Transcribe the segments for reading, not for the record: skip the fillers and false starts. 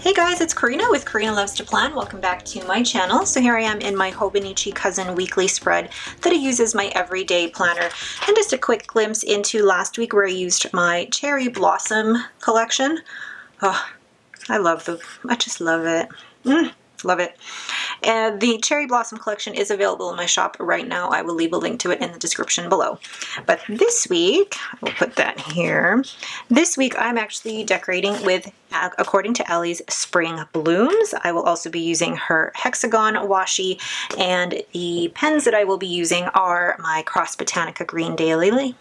Hey guys, it's Karina with Karina Loves to Plan. Welcome back to my channel. So here I am in my HOBONICHI Cousin weekly spread that I use as my everyday planner. And just a quick glimpse into last week where I used my Cherry Blossom collection. Oh, I just love it. Love it. And the Cherry Blossom collection is available in my shop right now. I will leave a link to it in the description below. But this week, we'll put that here. This week I'm actually decorating with, according to Ellie's, Spring Blooms. I will also be using her hexagon washi, and the pens that I will be using are my Cross Botanica Green Daylily.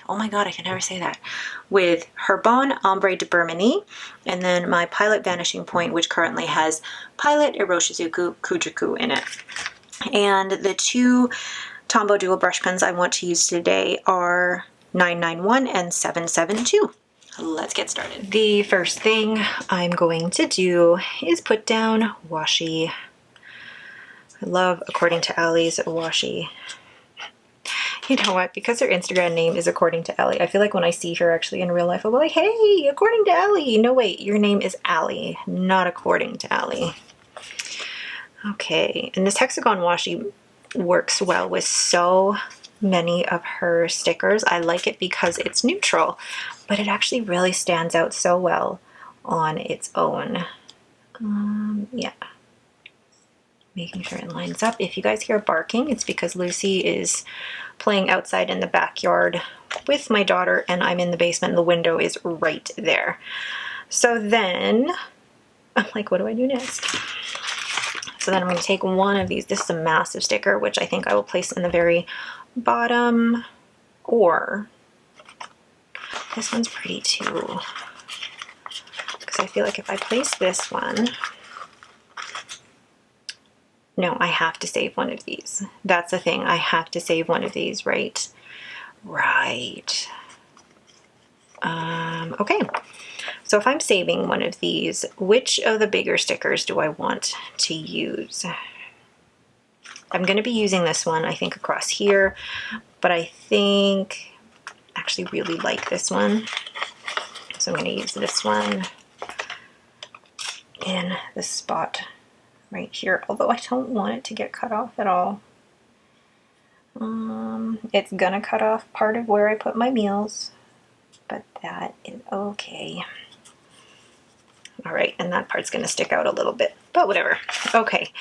Oh my god, I can never say that. With Herbon Ombre de Burmanie, and then my Pilot Vanishing Point, which currently has Pilot Iroshizuku Kujaku in it. And the two Tombow Dual brush pens I want to use today are 991 and 772. Let's get started. The first thing I'm going to do is put down washi. I love According to Ellie's washi. You know what? Because her Instagram name is According to Ellie, I feel like when I see her actually in real life, I'll be like, hey, According to Ellie. No, wait, your name is Allie, not According to Ellie. Okay, and this hexagon washi works well with so many of her stickers. I like it because it's neutral, but it actually really stands out so well on its own. Yeah. Making sure it lines up. If you guys hear barking, it's because Lucy is playing outside in the backyard with my daughter, and I'm in the basement and the window is right there. So then I'm like, what do I do next? So then I'm going to take one of these. This is a massive sticker, which I think I will place in the very bottom, or this one's pretty too, because I feel like if I place this one, no, I have to save one of these. That's the thing. I have to save one of these, right? Right. Okay. So if I'm saving one of these, which of the bigger stickers do I want to use? I'm going to be using this one, I think, across here, but I think I actually really like this one. So I'm going to use this one in this spot right here, although I don't want it to get cut off at all. It's gonna cut off part of where I put my meals, but that is okay. All right, and that part's gonna stick out a little bit, but whatever. Okay,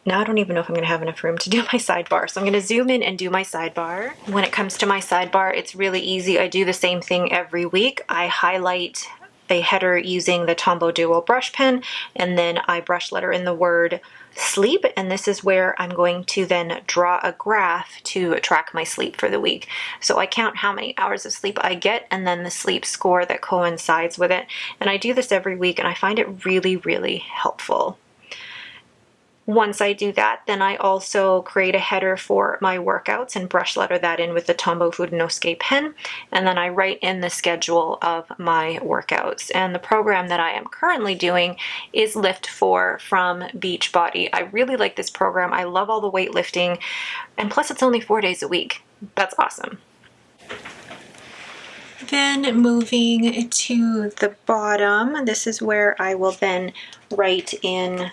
now I don't even know if I'm gonna have enough room to do my sidebar, so I'm gonna zoom in and do my sidebar. When it comes to my sidebar, it's really easy. I do the same thing every week. I highlight a header using the Tombow Dual brush pen, and then I brush letter in the word sleep, and this is where I'm going to then draw a graph to track my sleep for the week. So I count how many hours of sleep I get and then the sleep score that coincides with it, and I do this every week, and I find it really, really helpful. Once I do that, then I also create a header for my workouts and brush letter that in with the Tombow Fudenosuke pen, and then I write in the schedule of my workouts. And the program that I am currently doing is Lift 4 from Beachbody. I really like this program. I love all the weightlifting, and plus it's only 4 days a week. That's awesome. Then moving to the bottom, this is where I will then write in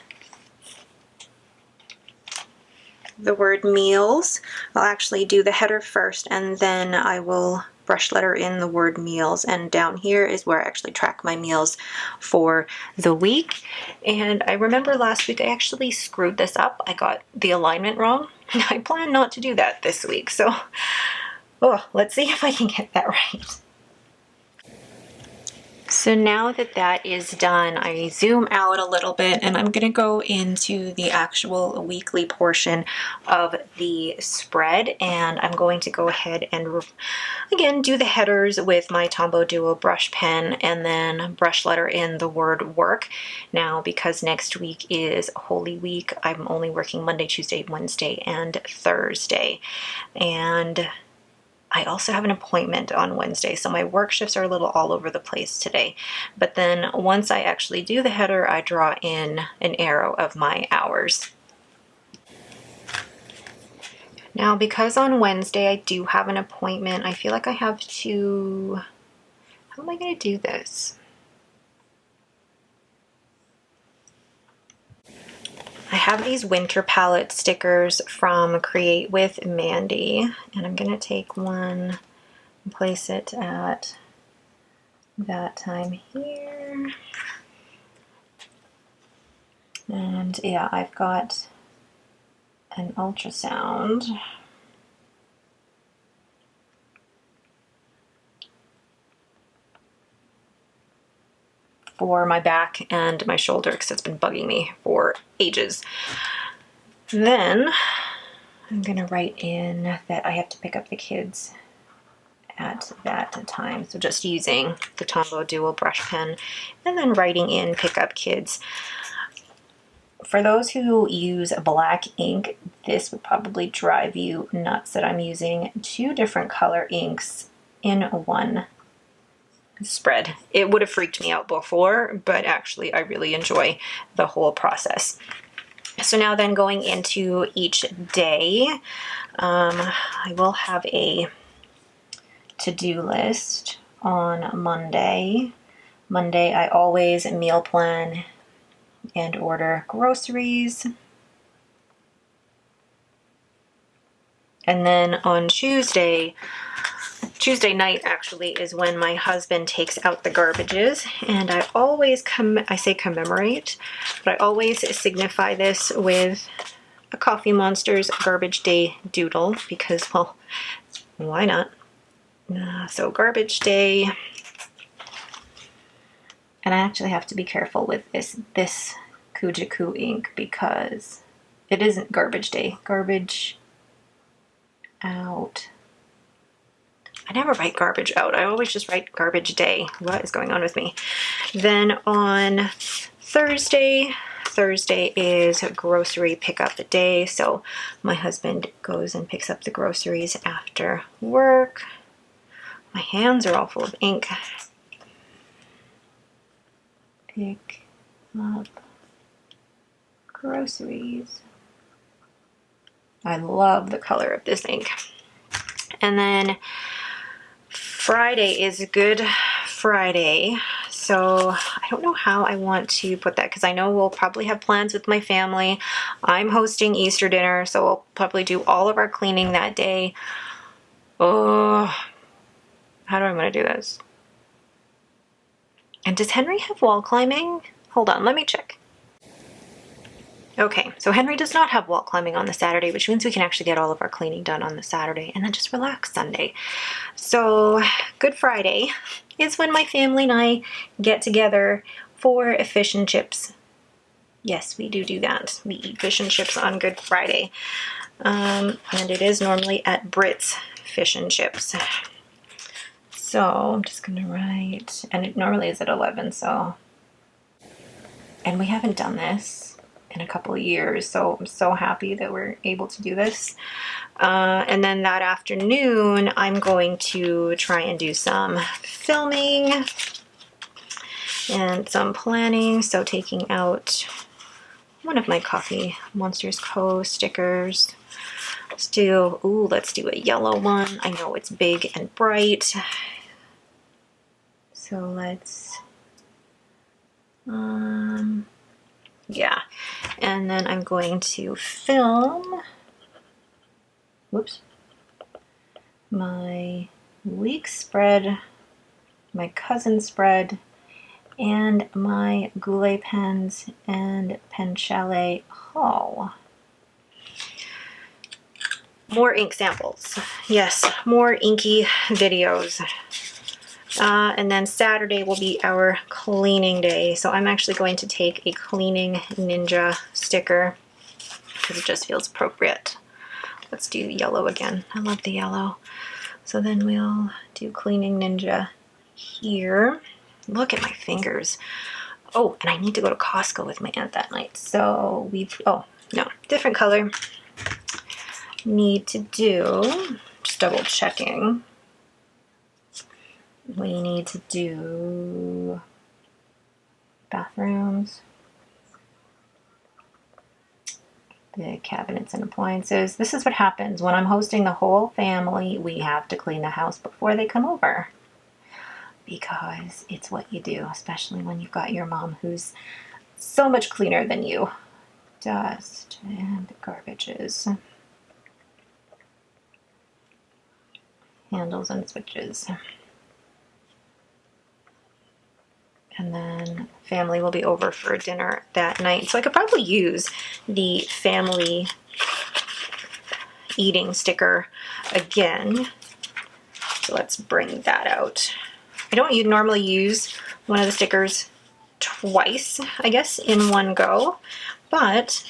the word meals. I'll actually do the header first, and then I will brush letter in the word meals, and down here is where I actually track my meals for the week. And I remember last week I actually screwed this up. I got the alignment wrong. I plan not to do that this week, so let's see if I can get that right. So now that that is done, I zoom out a little bit, and I'm going to go into the actual weekly portion of the spread, and I'm going to go ahead and again do the headers with my Tombow Dual brush pen, and then brush letter in the word work. Now, because next week is Holy Week, I'm only working Monday, Tuesday, Wednesday, and Thursday, and I also have an appointment on Wednesday, so my work shifts are a little all over the place today. But then once I actually do the header, I draw in an arrow of my hours. Now, because on Wednesday I do have an appointment, I feel like I have to... How am I going to do this? I have these winter palette stickers from Create with Mandy, and I'm gonna take one and place it at that time here. And yeah, I've got an ultrasound for my back and my shoulder because it's been bugging me for ages. Then I'm gonna write in that I have to pick up the kids at that time. So just using the Tombow Dual brush pen and then writing in pick up kids. For those who use black ink, this would probably drive you nuts that I'm using 2 different color inks in one spread. It would have freaked me out before, but actually I really enjoy the whole process. So now then going into each day, I will have a to-do list on Monday. Monday I always meal plan and order groceries. And then on Tuesday night actually is when my husband takes out the garbages, and I always I say commemorate, but I always signify this with a Coffee Monster's Garbage Day doodle because, well, why not? So garbage day, and I actually have to be careful with this Kujiku ink because it isn't garbage day. Garbage out. I never write garbage out. I always just write garbage day. What is going on with me? Then on Thursday is grocery pickup day. So my husband goes and picks up the groceries after work. My hands are all full of ink. Pick up groceries. I love the color of this ink. And then Friday is Good Friday, so I don't know how I want to put that because I know we'll probably have plans with my family. I'm hosting Easter dinner, so we'll probably do all of our cleaning that day. Oh, how do I want to do this? And does Henry have wall climbing? Hold on, let me check. Okay, so Henry does not have wall climbing on the Saturday, which means we can actually get all of our cleaning done on the Saturday and then just relax Sunday. So Good Friday is when my family and I get together for fish and chips. Yes, we do that. We eat fish and chips on Good Friday. And it is normally at Brit's Fish and Chips. So I'm just gonna write, and it normally is at 11, so. And we haven't done this in a couple of years, so I'm so happy that we're able to do this. And then that afternoon, I'm going to try and do some filming and some planning. So taking out one of my Coffee Monsters Co. stickers. Let's do a yellow one. I know it's big and bright. So let's, yeah, and then I'm going to film, my week spread, my cousin spread, and my Goulet pens and Pen Chalet haul. More ink samples. Yes, more inky videos. And then Saturday will be our cleaning day. So I'm actually going to take a Cleaning Ninja sticker because it just feels appropriate. Let's do yellow again. I love the yellow. So then we'll do Cleaning Ninja here. Look at my fingers. Oh, and I need to go to Costco with my aunt that night. So different color. Need to do, just double checking. We need to do bathrooms, the cabinets and appliances. This is what happens when I'm hosting the whole family. We have to clean the house before they come over because it's what you do, especially when you've got your mom who's so much cleaner than you. dust and the garbages. Handles and switches. And then family will be over for dinner that night. So I could probably use the family eating sticker again. So let's bring that out. I don't normally use one of the stickers twice, I guess, in one go, but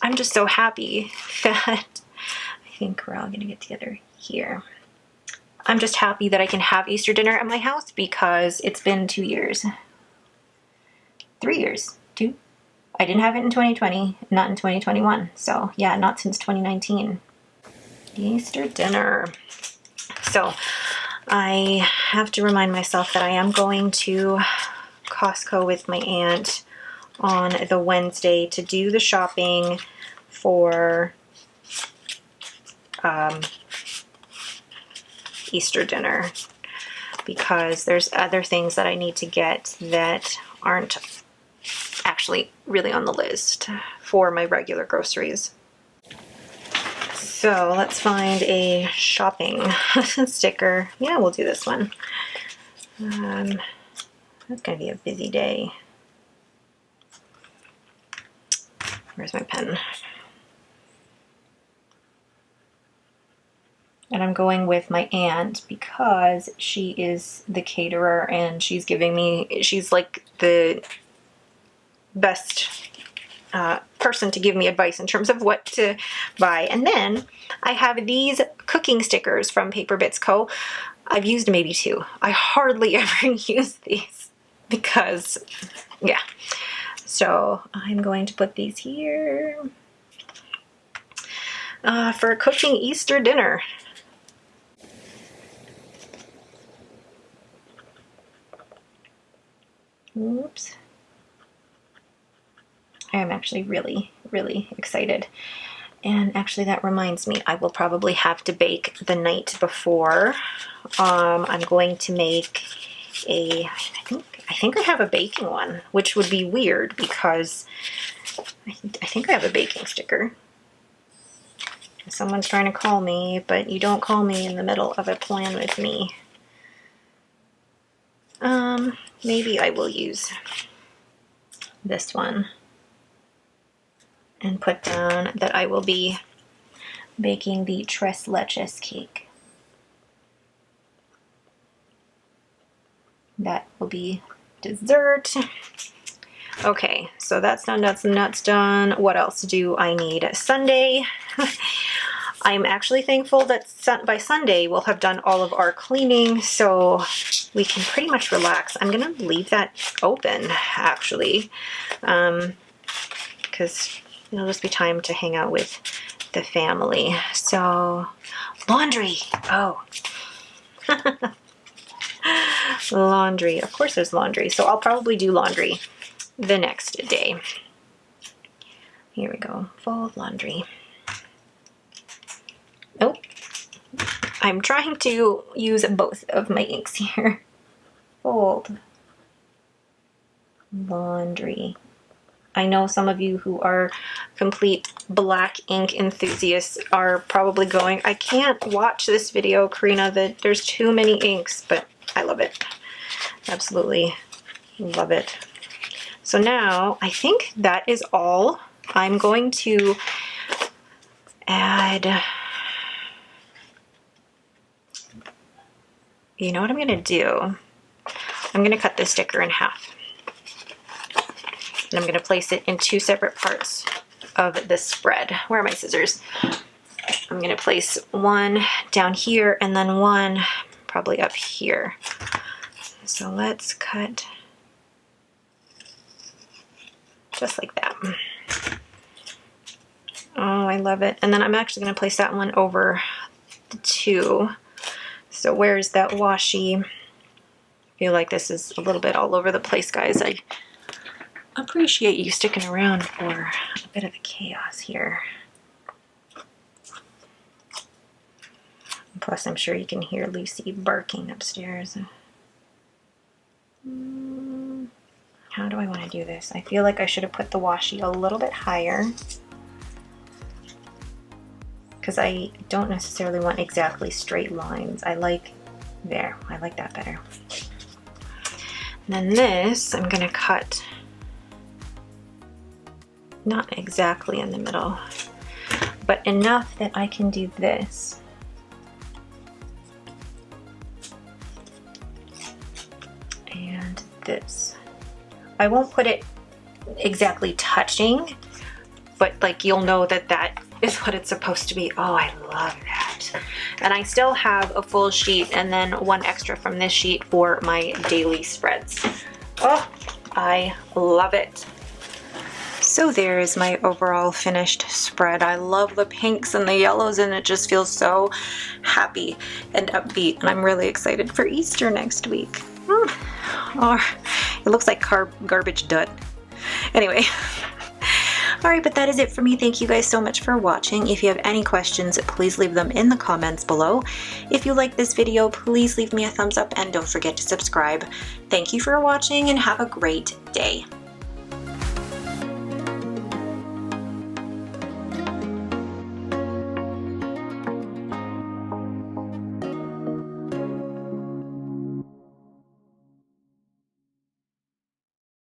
I'm just so happy that I think we're all gonna get together here. I'm just happy that I can have Easter dinner at my house because it's been 2 years. 3 years. 2? I didn't have it in 2020, not in 2021. So yeah, not since 2019. Easter dinner. So I have to remind myself that I am going to Costco with my aunt on the Wednesday to do the shopping for Easter dinner, because there's other things that I need to get that aren't actually really on the list for my regular groceries. So let's find a shopping sticker. Yeah, we'll do this one. That's gonna be a busy day. Where's my pen? And I'm going with my aunt because she is the caterer and she's giving me, she's like the best person to give me advice in terms of what to buy. And then I have these cooking stickers from Paper Bits Co. I've used maybe 2. I hardly ever use these because, yeah. So I'm going to put these here for cooking Easter dinner. Oops. I am actually really, really excited. And actually that reminds me, I will probably have to bake the night before. I'm going to make I think I have a baking one, which would be weird because I think I have a baking sticker. Someone's trying to call me, but you don't call me in the middle of a plan with me. Maybe I will use this one and put down that I will be baking the tres leches cake. That will be dessert. Okay, so that's done, that's done. What else do I need? Sunday. I'm actually thankful that by Sunday we'll have done all of our cleaning, so we can pretty much relax. I'm gonna leave that open, actually, because it'll just be time to hang out with the family. So, laundry. Oh. Laundry. Of course there's laundry. So I'll probably do laundry the next day. Here we go. Fold laundry. Oh, I'm trying to use both of my inks here. Fold laundry. I know some of you who are complete black ink enthusiasts are probably going, I can't watch this video, Karina, that there's too many inks, but I love it. Absolutely love it. So now I think that is all. I'm going to add, you know what I'm gonna do? I'm gonna cut this sticker in half. And I'm gonna place it in 2 separate parts of the spread. Where are my scissors? I'm gonna place one down here and then one probably up here. So let's cut just like that. Oh, I love it. And then I'm actually gonna place that one over the 2. So where's that washi? I feel like this is a little bit all over the place, guys. I appreciate you sticking around for a bit of the chaos here. Plus, I'm sure you can hear Lucy barking upstairs. How do I want to do this? I feel like I should have put the washi a little bit higher, because I don't necessarily want exactly straight lines. I like that better. And then this, I'm gonna cut not exactly in the middle, but enough that I can do this. And this. I won't put it exactly touching, but like you'll know that that is what it's supposed to be. Oh, I love that. And I still have a full sheet and then one extra from this sheet for my daily spreads. Oh, I love it. So there is my overall finished spread. I love the pinks and the yellows, and it just feels so happy and upbeat, and I'm really excited for Easter next week. Oh, it looks like garbage dirt. Anyway. Alright, but that is it for me. Thank you guys so much for watching. If you have any questions, please leave them in the comments below. If you like this video, please leave me a thumbs up and don't forget to subscribe. Thank you for watching and have a great day.